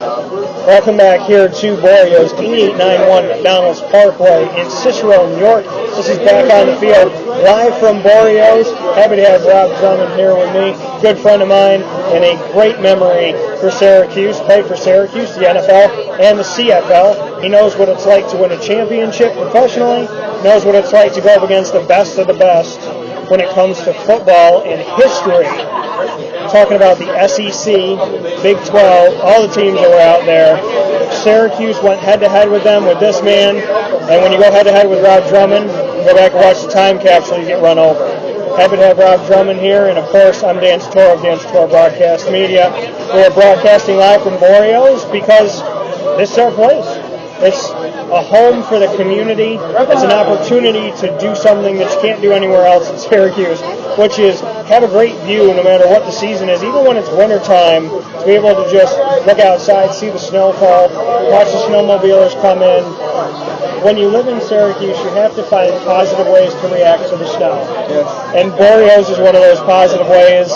Welcome back here to Borio's 8891 McDonnells Parkway in Cicero, New York. This is back on the field, live from Borio's. Happy to have Rob Drummond here with me, good friend of mine, and a great memory for Syracuse. Played for Syracuse, the NFL, and the CFL. He knows what it's like to win a championship professionally, knows what it's like to go up against the best of the best when it comes to football and history. Talking about the SEC, Big 12, all the teams that were out there. Syracuse went head-to-head with them, with this man, and when you go head-to-head with Rob Drummond, go back and watch the time capsule, you get run over. Happy to have Rob Drummond here, and of course, I'm Dan Tortora of Dan Tortora Broadcast Media. We're broadcasting live from Borio's because this is our place. It's a home for the community. It's an opportunity to do something that you can't do anywhere else in Syracuse, which is have a great view no matter what the season is, even when it's wintertime, to be able to just look outside, see the snowfall, watch the snowmobilers come in. When you live in Syracuse, you have to find positive ways to react to the snow. Yes. And Borio's is one of those positive ways.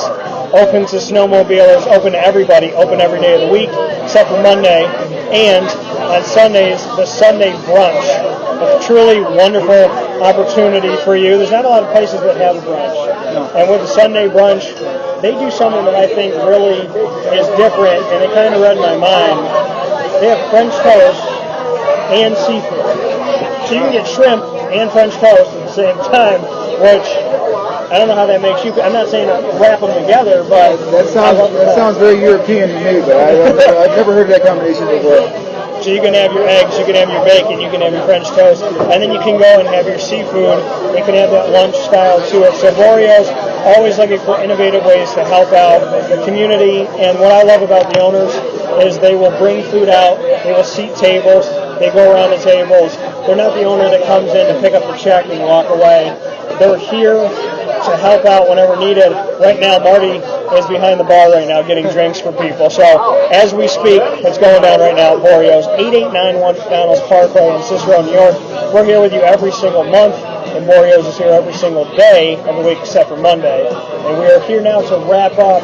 Open to snowmobilers, open to everybody, open every day of the week, except for Monday. And on Sundays, the Sunday brunch. A truly wonderful opportunity for you. There's not a lot of places that have a brunch. No. And with the Sunday brunch, they do something that I think really is different, and it kind of read my mind. They have French toast and seafood. So you can get shrimp and French toast at the same time, which I don't know how that makes you. I'm not saying wrap them together, but that sounds very European to me. But I've never heard of that combination before. So you can have your eggs, you can have your bacon, you can have your French toast, and then you can go and have your seafood. You can have that lunch style to it. So Borio's always looking for innovative ways to help out the community. And what I love about the owners is they will bring food out, they will seat tables, they go around the tables. They're not the owner that comes in to pick up the check and walk away. They're here to help out whenever needed. Right now, Marty is behind the bar right now getting drinks for people. So as we speak, it's going down right now at Borio's, 8891 McDonnells Parkway in Cicero, New York. We're here with you every single month, and Borio's is here every single day of the week except for Monday. And we are here now to wrap up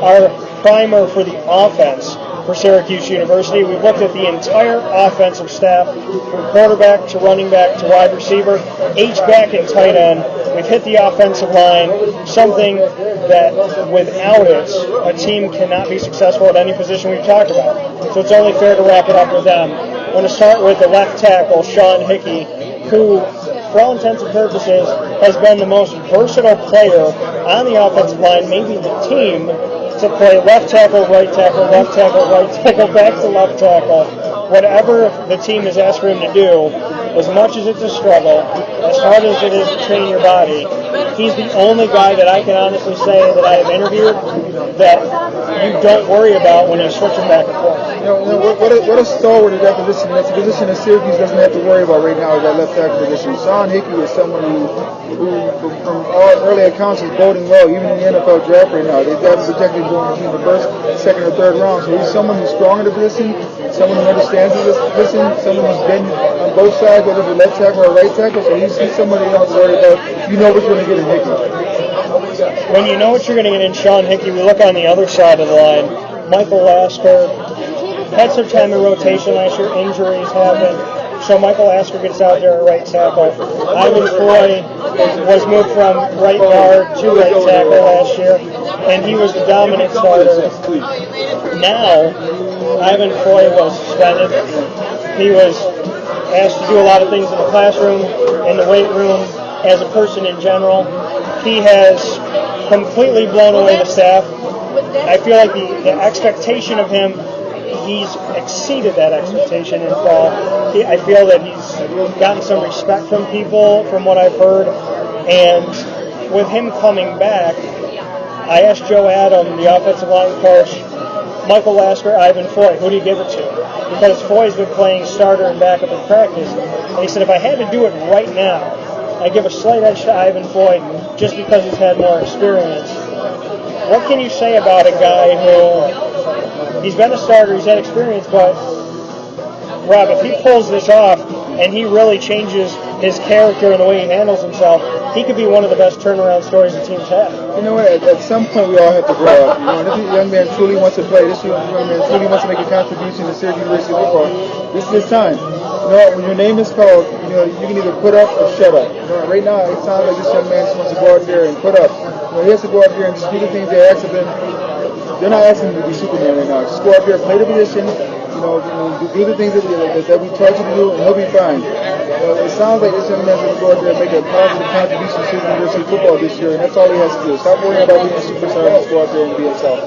our primer for the offense for Syracuse University. We've looked at the entire offensive staff, from quarterback to running back to wide receiver, H-back and tight end. We've hit the offensive line, something that without it, a team cannot be successful at any position we've talked about. So it's only fair to wrap it up with them. I'm going to start with the left tackle, Sean Hickey, who, for all intents and purposes, has been the most versatile player on the offensive line, maybe the team, to play left tackle, right tackle, left tackle, right tackle, back to left tackle. Whatever the team has asked for him to do, as much as it's a struggle, as hard as it is to train your body, he's the only guy that I can honestly say that I have interviewed that you don't worry about when you're switching back and forth. What a stalwart at that position. That's a position that Syracuse doesn't have to worry about right now, is that left tackle position. Sean Hickey is someone who from all early accounts, is boding well, even in the NFL draft right now. They've got him projected going between the first, second, or third round. So he's someone who's strong in the position, someone who understands the position, someone who's been on both sides, whether it's left tackle or right tackle. So he's somebody you don't have to worry about. You know what you're going to get in Hickey. When you know what you're going to get in Sean Hickey, we look on the other side of the line. Michael Lasker had some time in rotation last year. Injuries happened. So Michael Lasker gets out there at right tackle. Ivan Foy was moved from right guard to right tackle last year, and he was the dominant starter. Now, Ivan Foy was suspended. He was asked to do a lot of things in the classroom, in the weight room, as a person in general. He has completely blown away the staff. I feel like the expectation of him, he's exceeded that expectation in fall. I feel that he's gotten some respect from people, from what I've heard. And with him coming back, I asked Joe Adam, the offensive line coach, Michael Lasker, Ivan Foy, who do you give it to? Because Foy's been playing starter and backup in practice. And he said, if I had to do it right now, I'd give a slight edge to Ivan Foy just because he's had more experience. What can you say about a guy who, he's been a starter, he's had experience, but Rob, if he pulls this off and he really changes his character and the way he handles himself, he could be one of the best turnaround stories the team's had. You know what? At some point, we all have to grow up. You know, and if this young man truly wants to play, this young man truly wants to make a contribution to Syracuse University football, this is his time. You know, when your name is called, you know, you can either put up or shut up. You know, right now, it sounds like this young man just wants to go out there and put up. You know, he has to go out there and just do the things they ask of him. They're not asking him to be Superman right now. Just go out there, play the position, you know, do the things that we taught you to do, and he'll be fine. It sounds like this young man's going to go out there and make a positive contribution to Syracuse University football this year, and that's all he has to do. Stop worrying about being a superstar, just go out there and be himself.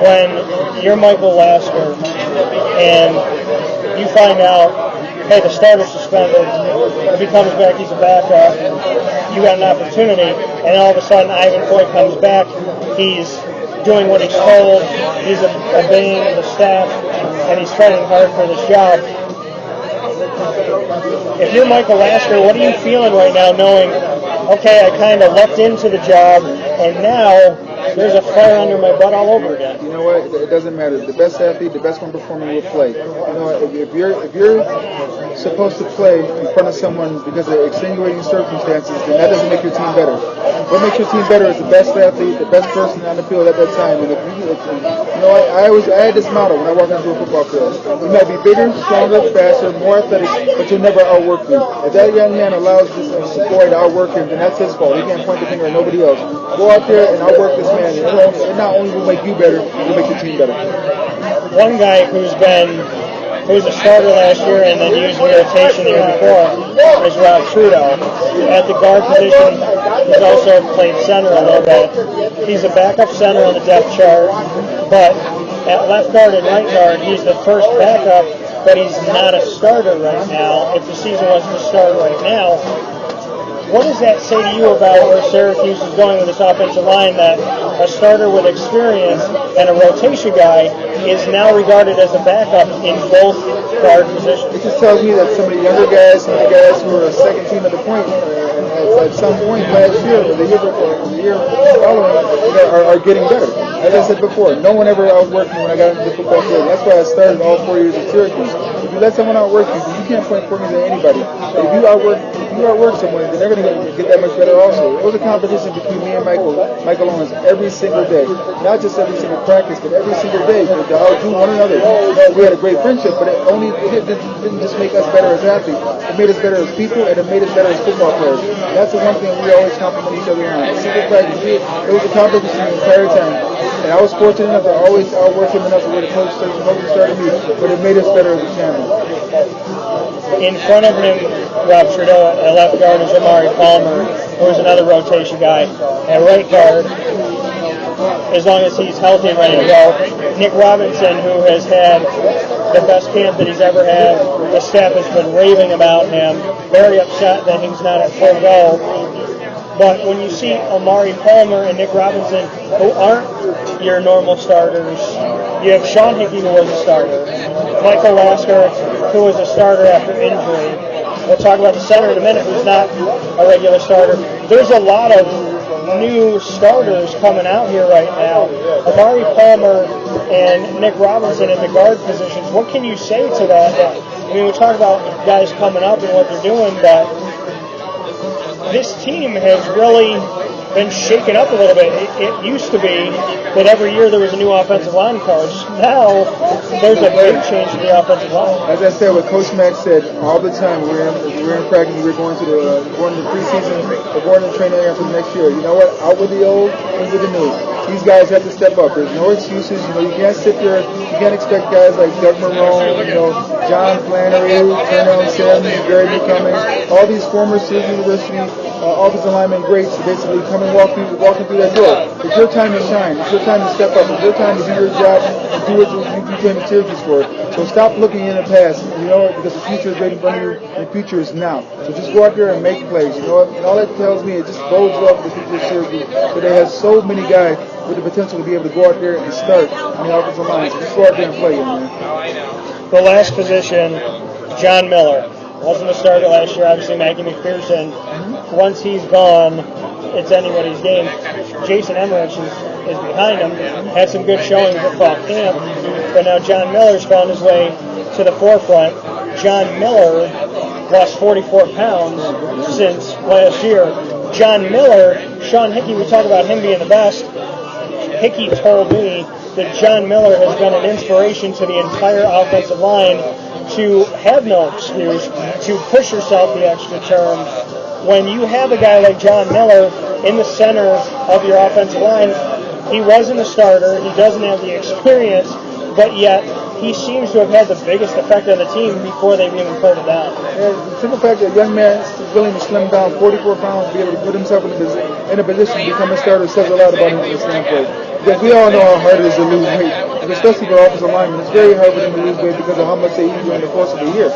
When you're Michael Lasker and you find out, hey, the starter's suspended, if he comes back, he's a backup, you got an opportunity, and all of a sudden Ivan Foy comes back, he's doing what he's told, he's obeying the staff, and he's training hard for this job. If you're Michael Lasker, what are you feeling right now knowing, okay, I kind of leapt into the job, and now there's a fire under my butt all over again? You know what? It doesn't matter. The best athlete, the best one performing will play. You know, if you're supposed to play in front of someone because of extenuating circumstances, then that doesn't make your team better. What makes your team better is the best athlete, the best person on the field at that time. And if you know, I had this motto when I walk into a football field. You might be bigger, stronger, faster, more athletic, but you'll never outwork me. If that young man allows this boy to outwork him, then that's his fault. He can't point the finger at nobody else. Go out there and outwork this man. It not only will make you better, it will make your team better. One guy who was a starter last year and then used in rotation the year before is Rob Trudeau. At the guard position, he's also played center a little bit. He's a backup center on the depth chart, but at left guard and right guard, he's the first backup, but he's not a starter right now. If the season was to start right now, what does that say to you about where Syracuse is going with this offensive line, that a starter with experience and a rotation guy is now regarded as a backup in both guard positions? It just tells me that some of the younger guys, some of the guys who are second team at the point, at some point last year or the year following, are getting better. As I said before, no one ever outworked me when I got into the football field. That's why I started all 4 years at Syracuse. If you let someone outwork you, you can't point fingers at anybody. If you outwork someone, then they're going to get that much better also. It was a competition between me and Michael Owens every single day. Not just every single practice, but every single day to outdo one another. We had a great friendship, but it didn't just make us better as athletes. It made us better as people, and it made us better as football players. That's the one thing we always compliment each other on. Single practice, it was a competition the entire time. And I was fortunate enough to always outwork him enough to where the coach started me, but it made us better as a champion. In front of him, Rob Trudeau at left guard is Amari Palmer, who is another rotation guy. At right guard, as long as he's healthy and ready to go, Nick Robinson, who has had the best camp that he's ever had. The staff has been raving about him, very upset that he's not at full go. But when you see Amari Palmer and Nick Robinson, who aren't your normal starters, you have Sean Hickey, who was a starter, Michael Lasker, who was a starter after injury. We'll talk about the center in a minute, who's not a regular starter. There's a lot of new starters coming out here right now. Amari Palmer and Nick Robinson in the guard positions. What can you say to that? I mean, we talk about guys coming up and what they're doing, but this team has really been shaken up a little bit. It used to be that every year there was a new offensive line coach. Now there's a big change to the offensive line. As I said, what Coach Mack said all the time, we're in practice, we're going to the preseason, we're going to training camp for the next year. You know what? Out with the old, in with the new. These guys have to step up. There's no excuses. You know, you can't sit there. You can't expect guys like Doug Marone, John Flannery, Turnell Sims, Gary Newcoming, all these former Syracuse University offensive linemen greats to basically come and walking through that door. It's your time to shine. It's your time to step up. It's your time to do your job and do what you came to Syracuse for. So stop looking in the past, because the future is right in front of you, and the future is now. So just go out there and make plays. And all that tells me, it just bodes well for the future of Syracuse. But they have so many guys with the potential to be able to go out there and start on the offensive line. So just go out there and play, man. The last position, John Miller. Wasn't a starter last year, obviously. Maggie McPherson. Once he's gone, it's anybody's game. Jason Emmerich is behind him. Had some good showings at fall camp, but now John Miller's found his way to the forefront. John Miller lost 44 pounds since last year. John Miller, Sean Hickey, we talk about him being the best. Hickey told me that John Miller has been an inspiration to the entire offensive line to have no excuse, to push yourself the extra term. When you have a guy like John Miller in the center of your offensive line, he wasn't a starter, he doesn't have the experience, but yet he seems to have had the biggest effect on the team before they've even pulled it down. Yeah, the simple fact that a young man is willing to slim down 44 pounds to be able to put himself in a position to become a starter says a lot about him from the standpoint. Because we all know how hard it is to lose weight, and especially for offensive linemen. It's very hard for them to lose weight because of how much they eat during the course of the year,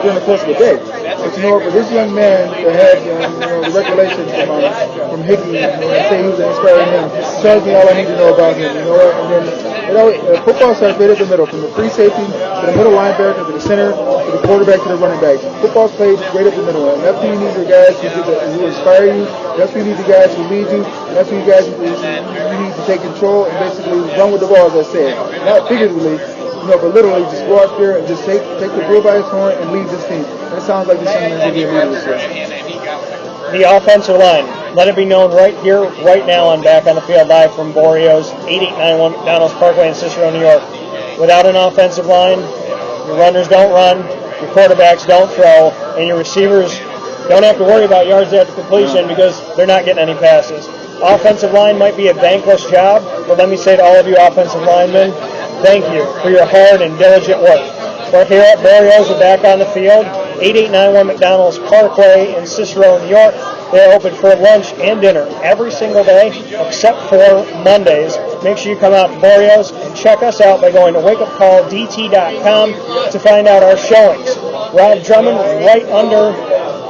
during the course of the day. But for this young man to have the recollection from Hickey and say he was inspiring him tells me all I need to know about him. And then football starts right at the middle, from the free safety to the middle linebacker to the center to the quarterback to the running back. Football's played right at the middle, and that's when you need the guys who inspire you. That's when you need the guys who lead you. And that's when you guys you need to take control and basically run with the ball, as I said. Not figuratively, but literally just go out there and just take the bull by his horn and lead this team. And it sounds like this young man will be a leader this year. The offensive line, let it be known right here, right now on Back on the Field live from Borio's 8891 McDonnells Parkway in Cicero, New York. Without an offensive line, your runners don't run, your quarterbacks don't throw, and your receivers don't have to worry about yards after completion because they're not getting any passes. Offensive line might be a thankless job, but let me say to all of you offensive linemen, thank you for your hard and diligent work. We're here at Borio's, we're back on the field, 8891 McDonnells Parkway in Cicero, New York. They're open for lunch and dinner every single day except for Mondays. Make sure you come out to Borio's and check us out by going to wakeupcalldt.com to find out our showings. Rob Drummond right under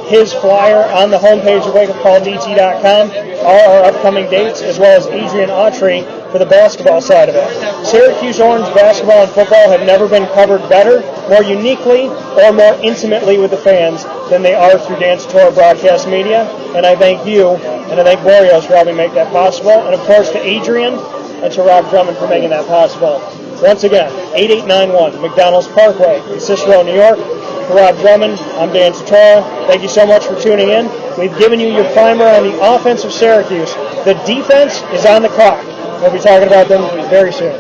his flyer on the homepage of wakeupcalldt.com are our upcoming dates, as well as Adrian Autry for the basketball side of it. Syracuse Orange basketball and football have never been covered better, more uniquely, or more intimately with the fans than they are through Tortora broadcast media. And I thank you, and I thank Borio's for helping make that possible, and of course to Adrian and to Rob Drummond for making that possible. Once again, 8891 McDonnells Parkway in Cicero, New York. For Rob Drummond, I'm Tortora. Thank you so much for tuning in. We've given you your primer on the offense of Syracuse. The defense is on the clock. We'll be talking about them very soon.